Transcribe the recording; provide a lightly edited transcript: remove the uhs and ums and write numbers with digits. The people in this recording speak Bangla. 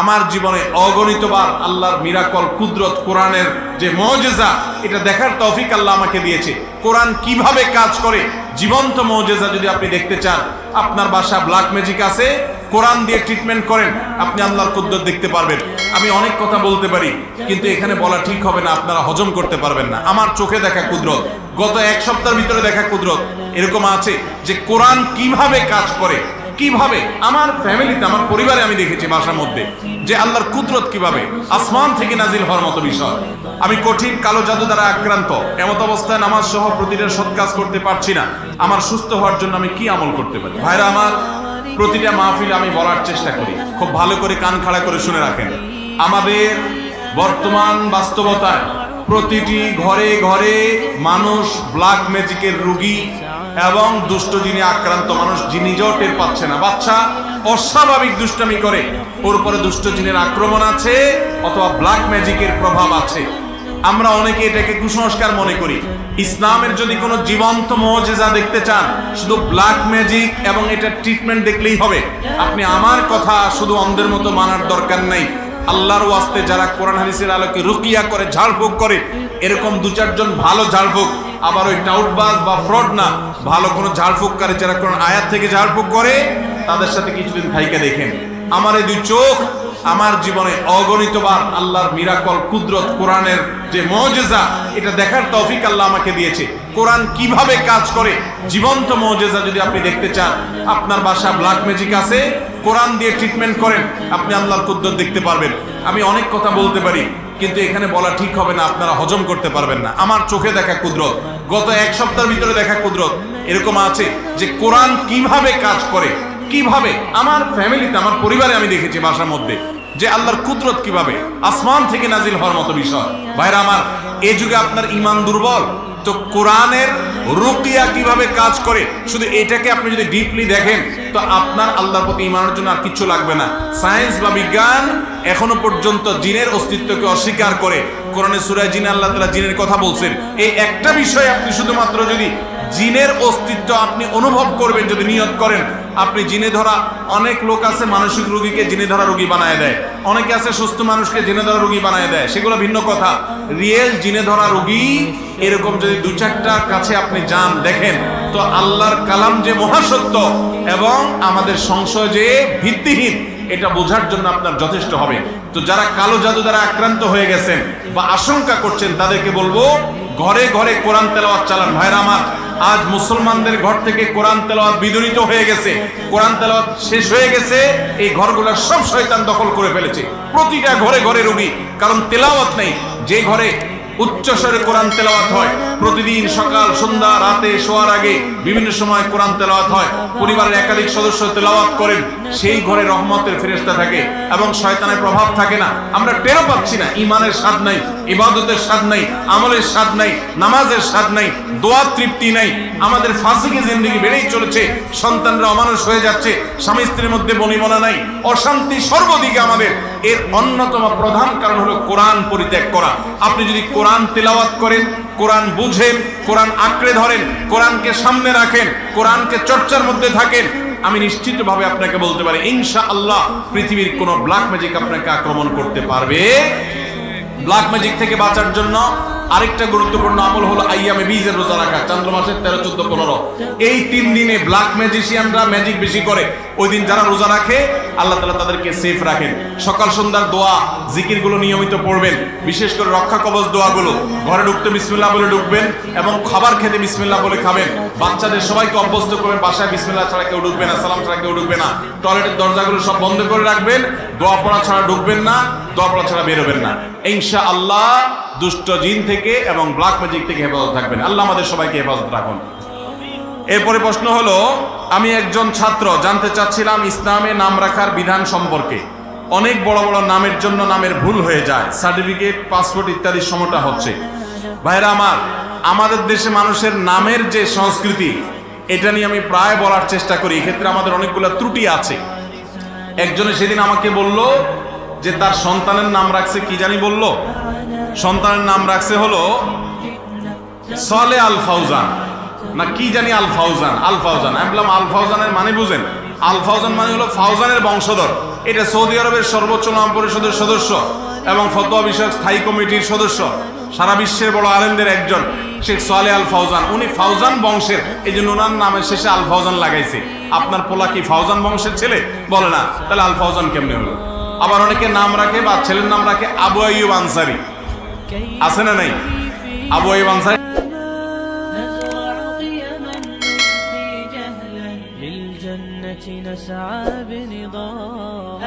আমার জীবনে অগণিতবার আল্লাহর মিরাকল, কুদরত, কোরআনের যে মুজিজা, এটা দেখার তৌফিক আল্লাহ আমাকে দিয়েছে। কোরআন কিভাবে কাজ করে, জীবন্ত মুজিজা যদি আপনি দেখতে চান, আপনার বাসা ব্ল্যাক ম্যাজিক আছে, কোরআন দিয়ে ট্রিটমেন্ট করেন, আপনি আল্লাহর কুদরত দেখতে পারবেন। আমি অনেক কথা বলতে পারি, কিন্তু এখানে বলা ঠিক হবে না, আপনারা হজম করতে পারবেন না। আমার চোখে দেখা কুদরত, গত এক সপ্তাহের ভিতরে দেখা কুদরত এরকম আছে যে কোরআন কিভাবে কাজ করে, কিভাবে আমার ফ্যামিলিতে, আমার পরিবারে আমি দেখেছি বাসার মধ্যে যে আল্লাহর কুদরত কিভাবে আসমান থেকে নাজিল হওয়ার মতো বিষয়। আমি কঠিন কালো জাদু দ্বারা আক্রান্ত, এমত অবস্থায় নামাজ সহ প্রতিটা সৎ কাজ করতে পারছি না। আমার সুস্থ হওয়ার জন্য আমি কি আমল করতে পারি? ভাইরা আমার, প্রতিটা মাহফিলে আমি বলার চেষ্টা করি, খুব ভালো করে কান খাড়া করে শুনে রাখেন। আমাদের বর্তমান বাস্তবতায় প্রতিটি ঘরে ঘরে মানুষ ব্ল্যাক ম্যাজিকের রোগী এবং দুষ্ট জিনে আক্রান্ত মানুষ। জিনিজও টের পাচ্ছে না। বাচ্চা অস্বাভাবিক দুষ্টামি করে, ওর উপরে দুষ্ট জিনের আক্রমণ আছে অথবা ব্ল্যাক ম্যাজিকের প্রভাব আছে। আমরা অনেকে এটাকে কুসংস্কার মনে করি। ইসলামের যদি কোনো জীবন্ত মুজিজা দেখতে চান, শুধু ব্ল্যাক ম্যাজিক এবং এটা ট্রিটমেন্ট দেখলেই হবে। আপনি আমার কথা শুধু অন্ধের মতো মানার দরকার নাই। আল্লাহর ওয়াস্তে যারা কোরআন হাদিসের আলোকে রুকিয়া করে, ঝাড়ফুঁক করে, এরকম দু চারজন ভালো ঝাড়ফুঁক, আবার ওই টাউটবাজ বা ফ্রড না, ভালো কোনো ঝাড়ফুঁক করে যারা কোরআন আয়াত থেকে ঝাড়ফুঁক করে, তাদের সাথে কিছুদিন থাইকা দেখেন। আমার এই দুই চোখ আমার জীবনে অগণিতবার আল্লাহর মিরাকল, কুদরত, কোরআনের যে মুজিজা, এটা দেখার তৌফিক আল্লাহ আমাকে দিয়েছে। কোরআন কিভাবে কাজ করে, জীবন্ত মুজিজা যদি আপনি দেখতে চান, আপনার বাসা ব্ল্যাক ম্যাজিক আছে, কোরআন দিয়ে ট্রিটমেন্ট করেন, আপনি আল্লাহর কুদরত দেখতে পারবেন। আমি অনেক কথা বলতে পারি, কিন্তু এখানে বলা ঠিক হবে না, আপনারা হজম করতে পারবেন না। আমার চোখে দেখা কুদরত, গত এক সপ্তাহের ভিতরে দেখা কুদরত এরকম আছে যে কোরআন কিভাবে কাজ করে, কিভাবে আমার ফ্যামিলিতে, আমার পরিবারে আমি দেখেছি বাসার মধ্যে যে আল্লাহর কুদরত কিভাবে আসমান থেকে নাজিল হওয়ার মতো বিষয়। ভাইরা আমার, এই যুগে আপনার ঈমান দুর্বল, তো কোরআনের রুকিয়া কিভাবে কাজ করে, শুধু এটাকে আপনি যদি ডিপলি দেখেন, তো আপনার আল্লাহর প্রতি ঈমানের জন্য আর কিছু লাগবে না। সায়েন্স বা বিজ্ঞান এখনো পর্যন্ত জিনের অস্তিত্বকে অস্বীকার করে। কোরআনে সূরা জিন আল্লাহ তাআলা জিনের কথা বলছেন। এই একটা বিষয় আপনি শুধুমাত্র যদি জিনের অস্তিত্ব আপনি অনুভব করবেন, যদি নিয়ত করেন, আপনি জিনে ধরা, অনেক লোক আছে মানসিক রোগীকে জিনে ধরা রোগী বানায় দেয়, অনেকে আছে সুস্থ মানুষকে জিনে ধরা রোগী বানায় দেয়, সেগুলো ভিন্ন কথা। রিয়েল জিনে ধরা রোগী এরকম যদি দু চারটার কাছে আপনি যান, দেখেন, তো আল্লাহর কালাম যে মহাসত্য এবং আমাদের সংশয় যে ভিত্তিহীন, এটা বোঝার জন্য আপনার যথেষ্ট হবে। তো যারা কালো জাদু দ্বারা আক্রান্ত হয়ে গেছেন বা আশঙ্কা করছেন, তাদেরকে বলবো ঘরে ঘরে কোরআন তেলাওয়াত চালান। ভাইরা আমার, আজ মুসলমানদের ঘর থেকে কোরআন তেলাওয়াত বিদরিত হয়ে গেছে, কোরআন তেলাওয়াত শেষ হয়ে গেছে, এই ঘরগুলোর সব শয়তান দখল করে ফেলেছে। প্রতিটা ঘরে ঘরে রোগী, কারণ তেলাওয়াত নেই। যে ঘরে উচ্চস্বরে কোরআন তেলাওয়াত হয়, প্রতিদিন সকাল, সন্ধ্যা, রাতে, শোয়ার আগে বিভিন্ন সময় কোরআন তেলাওয়াত হয়, পরিবারের একাধিক সদস্য তেলাওয়াত করেন, সেই ঘরে রহমতের ফেরেশতা থাকে এবং শয়তানের প্রভাব থাকে না। আমরা টেরও পাচ্ছি না। ঈমানের স্বাদ নাই, ইবাদতের স্বাদ নাই, আমলের স্বাদ নাই, নামাজের স্বাদ নাই, দোয়ার তৃপ্তি নাই। আমাদের ফাসিকি জিন্দেগি বেড়েই চলেছে, সন্তানরা অমানুষ হয়ে যাচ্ছে, স্বামী স্ত্রীর মধ্যে বনিবনা নাই, অশান্তি সর্বদিকে আমাদের। এর অন্যতম প্রধান কারণ হলো কোরআন পরিত্যাগ করা। আপনি যদি কোরআন তেলাওয়াত করেন, কোরআন বুঝেন, কোরআন আঁকড়ে ধরেন, কোরআনকে সামনে রাখেন, কোরআনকে চর্চার মধ্যে থাকেন, আমি নিশ্চিতভাবে আপনাকে বলতে পারি ইনশাআল্লাহ পৃথিবীর কোনো ব্ল্যাক ম্যাজিক আপনাকে আক্রমণ করতে পারবে। ব্ল্যাক ম্যাজিক থেকে বাঁচার জন্য আরেকটা গুরুত্বপূর্ণ আমল হলো আইয়ামে বীজের রোজা রাখা, চন্দ্র মাসের 13, 14, 15। এই 3 দিনে ব্ল্যাক ম্যাজিশিয়ানরা ম্যাজিক বেশি করে। ওই দিন যারা রোজা রাখে, আল্লাহ তাআলা তাদেরকে সেফ রাখেন। সকাল সন্ধ্যার দোয়া জিকিরগুলো নিয়মিত পড়বেন, বিশেষ করে রক্ষা কবচ দোয়াগুলো। ঘরে ঢুকতে বিসমিল্লাহ বলে ঢুকবেন এবং খাবার খেতে বিসমিল্লাহ বলে খাবেন। বাচ্চাদের সবাইকে অভ্যস্ত করবেন, বাসায় বিসমিল্লাহ ছাড়া কেউ ঢুকবে না, সালাম ছাড়া কেউ ঢুকবে না। টয়লেটের দরজাগুলো সব বন্ধ করে রাখবেন, দোয়া পড়া ছাড়া ঢুকবেন না, দোয়া পড়া ছাড়া বেরোবেন না। ইনশাআল্লাহ দুষ্ট জিন থেকে এবং ব্ল্যাক ম্যাজিক থেকে হেফাজত থাকবেন। আল্লাহ আমাদের সবাইকে হেফাজত রাখুন। এরপরে প্রশ্ন হলো, আমি একজন ছাত্র, জানতে চাচ্ছিলাম ইসলামে নাম রাখার বিধান সম্পর্কে। অনেক বড় বড় নামের জন্য নামের ভুল হয়ে যায়, সার্টিফিকেট, পাসপোর্ট ইত্যাদি সমস্যা হচ্ছে। ভাইরা আমার, আমাদের দেশে মানুষের নামের যে সংস্কৃতি, এটা নিয়ে আমি প্রায় বলার চেষ্টা করি। এক্ষেত্রে আমাদের অনেকগুলো ত্রুটি আছে। একজনে সেদিন আমাকে বলল যে তার সন্তানের নাম রাখছে, কি জানি বলল, সন্তানের নাম রাখছে হলো সলে আল ফাউজান না কি জানি, আল ফাউজান। আল ফাউজান, আমি বললাম আল ফাউজানের মানে বুঝেন? আল ফাউজান মানে হলো ফাউজানের বংশধর। এটা সৌদি আরবের সর্বোচ্চ নাম পরিষদের সদস্য এবং ফতোয়া বিষয়ক স্থায়ী কমিটির সদস্য, সারা বিশ্বের বড় আলেমদের একজন, শেখ সালেহ আল ফাউজান। উনি ফাউজান বংশের, এই জন্য ওনার নামের শেষে আল ফাউজান লাগাইছে। আপনার পোলা কি ফাউজান বংশের ছেলে? বলে না, তাহলে আল ফাউজান কেমনে হলো? আবার অনেকে নাম রাখে বা ছেলের নাম রাখে আবু আইয়ুব আনসারী, আছে না নাই? আবু আইয়ুব আনসারী نسعى بنضال